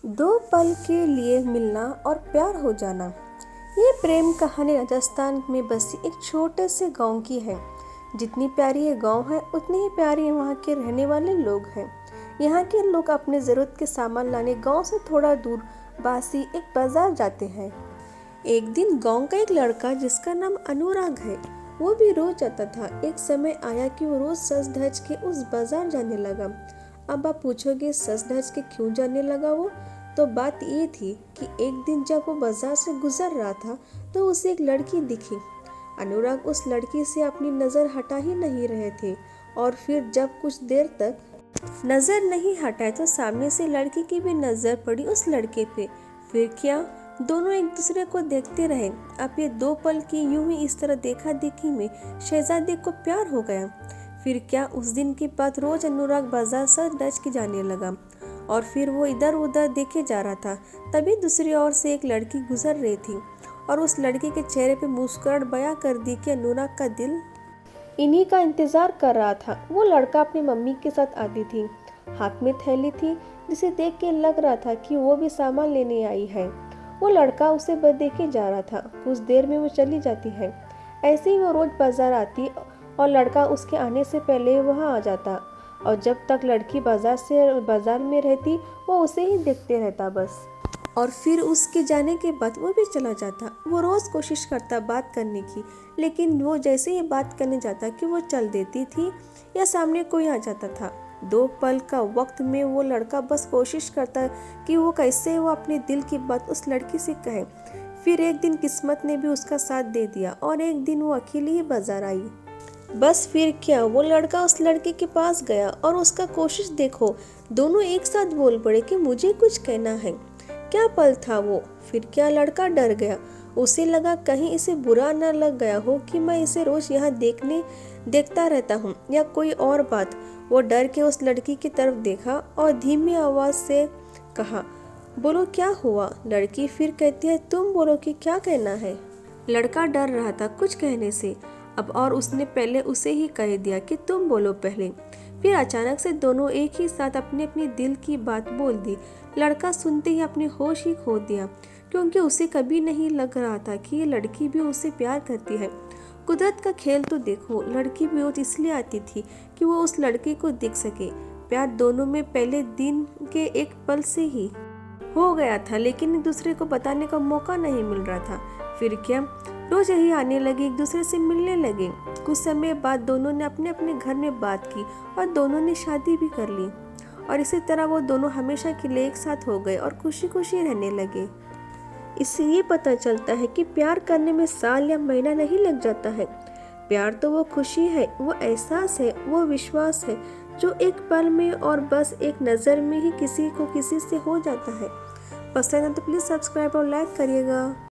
दो पल के लिए मिलना और प्यार हो जाना। ये प्रेम कहानी राजस्थान में बसी एक छोटे से गांव की है। जितनी प्यारी ये गांव है उतनी ही प्यारी वहाँ के रहने वाले लोग हैं। यहाँ के लोग अपने ज़रूरत के सामान लाने गांव से थोड़ा दूर बासी एक बाजार जाते हैं। एक दिन गांव का एक लड़का जिसका नाम अनुराग है, वो भी रोज जाता था। एक समय आया कि वो रोज सज धज के उस बाजार जाने लगा। अब आप पूछोगे सज धज के क्यों जाने लगा वो? तो बात ये थी कि एक दिन जब वो बाजार से गुजर रहा था तो उसे एक लड़की दिखी। अनुराग उस लड़की से अपनी नज़र हटा ही नहीं रहे थे और फिर जब कुछ देर तक नज़र नहीं हटाए तो सामने से लड़की की भी नज़र पड़ी उस लड़के पे। फिर क्या, दोनों एक दूसरे को देखते रहे। अब ये दो पल की यूं ही इस तरह देखा देखी में शहजादे को प्यार हो गया। फिर क्या, उस दिन के बाद रोज अनुराग बाजार सज धज के जाने लगा और फिर वो इधर उधर देखे जा रहा था। तभी दूसरी ओर से एक लड़की गुजर रही थी और उस लड़के के चेहरे पे मुस्कुराहट बयां कर दी कि अनुराग का दिल इन्हीं का इंतजार कर रहा था। वो लड़का अपनी मम्मी के साथ आती थी, हाथ में थैली थी जिसे देख के लग रहा था कि वो भी सामान लेने आई है। वो लड़का उसे बस देखे जा रहा था। कुछ देर में वो चली जाती है। ऐसे ही वो रोज बाजार आती और लड़का उसके आने से पहले वहाँ आ जाता और जब तक लड़की बाजार में रहती वो उसे ही देखते रहता बस। और फिर उसके जाने के बाद वो भी चला जाता। वो रोज़ कोशिश करता बात करने की, लेकिन वो जैसे ही बात करने जाता कि वो चल देती थी या सामने कोई आ जाता था। दो पल का वक्त में वो लड़का बस कोशिश करता कि वो अपने दिल की बात उस लड़की से कहे। फिर एक दिन किस्मत ने भी उसका साथ दे दिया और एक दिन वो अकेली ही बाजार आई। बस फिर क्या, वो लड़का उस लड़के के पास गया और उसका कोशिश देखो, दोनों एक साथ बोल पड़े कि मुझे कुछ कहना है। क्या पल था वो। फिर क्या, लड़का डर गया। उसे लगा कहीं इसे बुरा न लग गया हो कि मैं इसे रोज यहाँ देखता रहता हूँ या कोई और बात। वो डर के उस लड़की की तरफ देखा और धीमी आवाज से कहा, बोलो क्या हुआ? लड़की फिर कहती है, तुम बोलो कि क्या कहना है। लड़का डर रहा था कुछ कहने से अब, और उसने पहले उसे ही कह दिया कि तुम बोलो पहले। फिर अचानक से दोनों एक ही साथ अपने अपने दिल की बात बोल दी। लड़का सुनते ही अपने होश ही खो दिया, क्योंकि उसे कभी नहीं लग रहा था कि ये लड़की भी उसे प्यार करती है। कुदरत का खेल तो देखो, लड़की भी रोज इसलिए आती थी कि वो उस लड़के को देख सके। प्यार दोनों में पहले दिन के एक पल से ही हो गया था, लेकिन एक दूसरे को बताने का मौका नहीं मिल रहा था। फिर क्या, रोज यही आने लगे, एक दूसरे से मिलने लगे। कुछ समय बाद दोनों ने अपने अपने घर में बात की और दोनों ने शादी भी कर ली और इसी तरह वो दोनों हमेशा के लिए एक साथ हो गए और खुशी खुशी रहने लगे। इससे ये पता चलता है कि प्यार करने में साल या महीना नहीं लग जाता है। प्यार तो वो खुशी है, वो एहसास है, वो विश्वास है जो एक पल में और बस एक नज़र में ही किसी को किसी से हो जाता है। पसंद है तो प्लीज़ सब्सक्राइब और लाइक करिएगा।